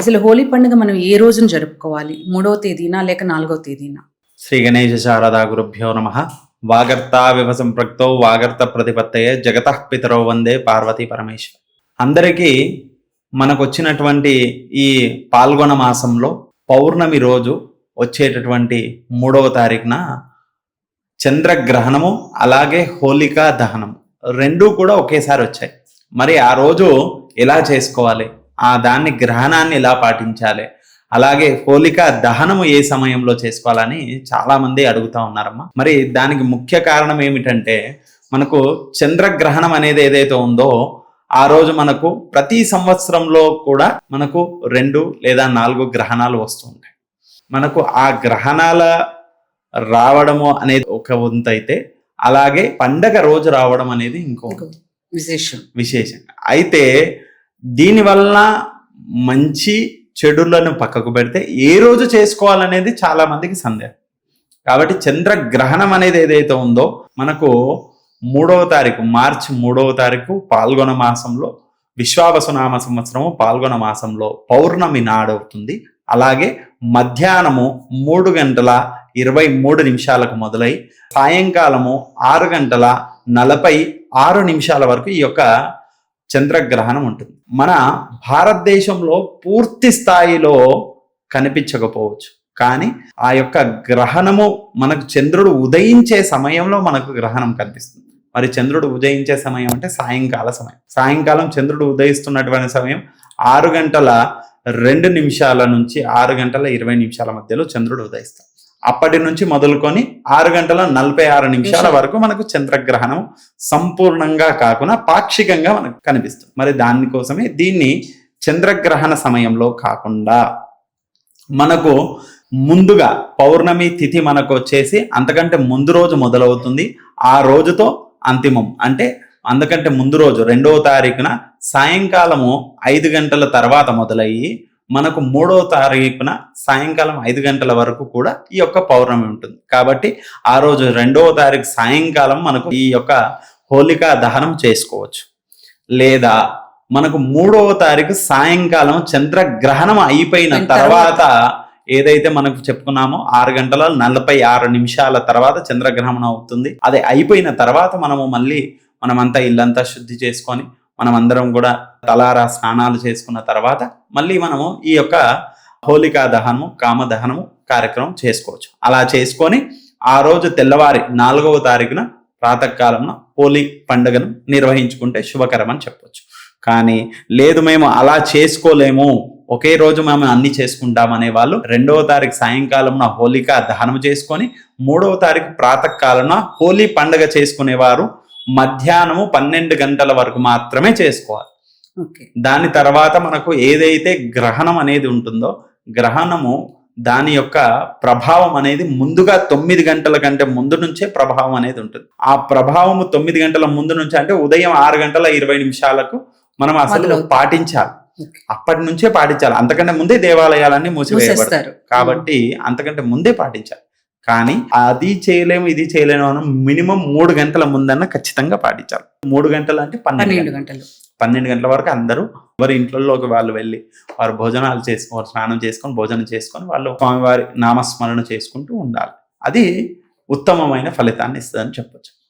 అసలు హోలీ పండుగ మనం ఏ రోజున జరుపుకోవాలి? 3వ తేదీనా? లేక 4వ తేదీనా? శ్రీ గణేశ శారదా గురుభ్యో నమ. వాగర్త వివ సంపృక్తో వాగర్త ప్రతిపత్తయే జగతః పితరో వందే పార్వతీ పరమేశ్వర. అందరికీ మనకు వచ్చినటువంటి ఈ పాల్గొన మాసంలో పౌర్ణమి రోజు వచ్చేటటువంటి 3వ తారీఖున చంద్రగ్రహణము అలాగే హోలికా దహనం రెండూ కూడా ఒకేసారి వచ్చాయి. మరి ఆ రోజు ఎలా చేసుకోవాలి, దాన్ని గ్రహణాన్ని ఎలా పాటించాలి, అలాగే హోలికా దహనము ఏ సమయంలో చేసుకోవాలని చాలా మంది అడుగుతా ఉన్నారమ్మా. మరి దానికి ముఖ్య కారణం ఏమిటంటే, మనకు చంద్రగ్రహణం అనేది ఏదైతే ఉందో ఆ రోజు మనకు ప్రతి సంవత్సరంలో కూడా మనకు 2 లేదా 4 గ్రహణాలు వస్తూ ఉంటాయి. మనకు ఆ గ్రహణాల రావడము అనేది ఒక వంతు అయితే, అలాగే పండగ రోజు రావడం అనేది ఇంకో విశేషం. అయితే దీనివల్ల మంచి చెడులను పక్కకు పెడితే ఏ రోజు చేసుకోవాలనేది చాలా మందికి సందేహం. కాబట్టి చంద్రగ్రహణం అనేది ఏదైతే ఉందో మనకు 3వ తారీఖు మార్చి 3వ తారీఖు పాల్గొన మాసంలో విశ్వావసునామ సంవత్సరము పాల్గొన మాసంలో పౌర్ణమి నాడవుతుంది. అలాగే మధ్యాహ్నము 3:23 మొదలై సాయంకాలము 6:46 వరకు ఈ యొక్క చంద్రగ్రహణం ఉంటుంది. మన భారతదేశంలో పూర్తి స్థాయిలో కనిపించకపోవచ్చు, కానీ ఆ యొక్క గ్రహణము మనకు చంద్రుడు ఉదయించే సమయంలో మనకు గ్రహణం కనిపిస్తుంది. మరి చంద్రుడు ఉదయించే సమయం అంటే సాయంకాల సమయం. సాయంకాలం చంద్రుడు ఉదయిస్తున్నటువంటి సమయం 6:02 నుంచి 6:20 మధ్యలో చంద్రుడు ఉదయిస్తాడు. అప్పటి నుంచి మొదలుకొని 6:46 వరకు మనకు చంద్రగ్రహణం సంపూర్ణంగా కాకుండా పాక్షికంగా మనకు కనిపిస్తుంది. మరి దానికోసమే దీన్ని చంద్రగ్రహణ సమయంలో కాకుండా మనకు ముందుగా పౌర్ణమి తిథి మనకు వచ్చేసి అంతకంటే ముందు రోజు మొదలవుతుంది. ఆ రోజుతో అంతిమం అంటే అందుకంటే ముందు రోజు 2వ తారీఖున సాయంకాలము 5 గంటల తర్వాత మొదలయ్యి మనకు 3వ తారీఖున సాయంకాలం 5 గంటల వరకు కూడా ఈ యొక్క పౌర్ణమి ఉంటుంది. కాబట్టి ఆ రోజు 2వ తారీఖు సాయంకాలం మనకు ఈ యొక్క హోలికా దహనం చేసుకోవచ్చు. లేదా మనకు 3వ తారీఖు సాయంకాలం చంద్రగ్రహణం అయిపోయిన తర్వాత ఏదైతే మనకు చెప్పుకున్నామో 6:46 తర్వాత చంద్రగ్రహణం అవుతుంది. అది అయిపోయిన తర్వాత మనమంతా ఇల్లంతా శుద్ధి చేసుకొని మనమందరం కూడా తలారా స్నానాలు చేసుకున్న తర్వాత మళ్ళీ మనము ఈ యొక్క హోలికా దహనము కామదహనము కార్యక్రమం చేసుకోవచ్చు. అలా చేసుకొని ఆ రోజు తెల్లవారి 4వ తారీఖున ప్రాతకాలంలో హోలీ పండుగను నిర్వహించుకుంటే శుభకరం అని చెప్పొచ్చు. కానీ లేదు మేము అలా చేసుకోలేము, ఒకే రోజు మేము అన్ని చేసుకుంటామనే వాళ్ళు 2వ తారీఖు సాయంకాలంలో హోలికా దహనం చేసుకొని 3వ తారీఖు ప్రాతకాలంలో హోలీ పండుగ చేసుకునేవారు మధ్యాహ్నము 12 గంటల వరకు మాత్రమే చేసుకోవాలి. దాని తర్వాత మనకు ఏదైతే గ్రహణం అనేది ఉంటుందో గ్రహణము దాని యొక్క ప్రభావం అనేది ముందుగా 9 గంటల కంటే ముందు నుంచే ప్రభావం అనేది ఉంటుంది. ఆ ప్రభావము 9 గంటల ముందు నుంచి అంటే ఉదయం 6:20 మనం అసలు పాటించాలి. అప్పటి నుంచే పాటించాలి. అంతకంటే ముందే దేవాలయాలన్నీ మూసివేయబడతారు. కాబట్టి అంతకంటే ముందే పాటించాలి. కానీ అది చేయలేము ఇది చేయలేము అని మినిమం 3 గంటల ముందన్న ఖచ్చితంగా పాటించాలి. 3 గంటలు అంటే 12 గంటల వరకు అందరూ ఎవరి ఇంట్లోకి వాళ్ళు వెళ్ళి వారు భోజనాలు చేసుకొని స్నానం చేసుకొని భోజనం చేసుకొని వాళ్ళు స్వామివారి నామస్మరణ చేసుకుంటూ ఉండాలి. అది ఉత్తమమైన ఫలితాన్ని ఇస్తుందని చెప్పొచ్చు.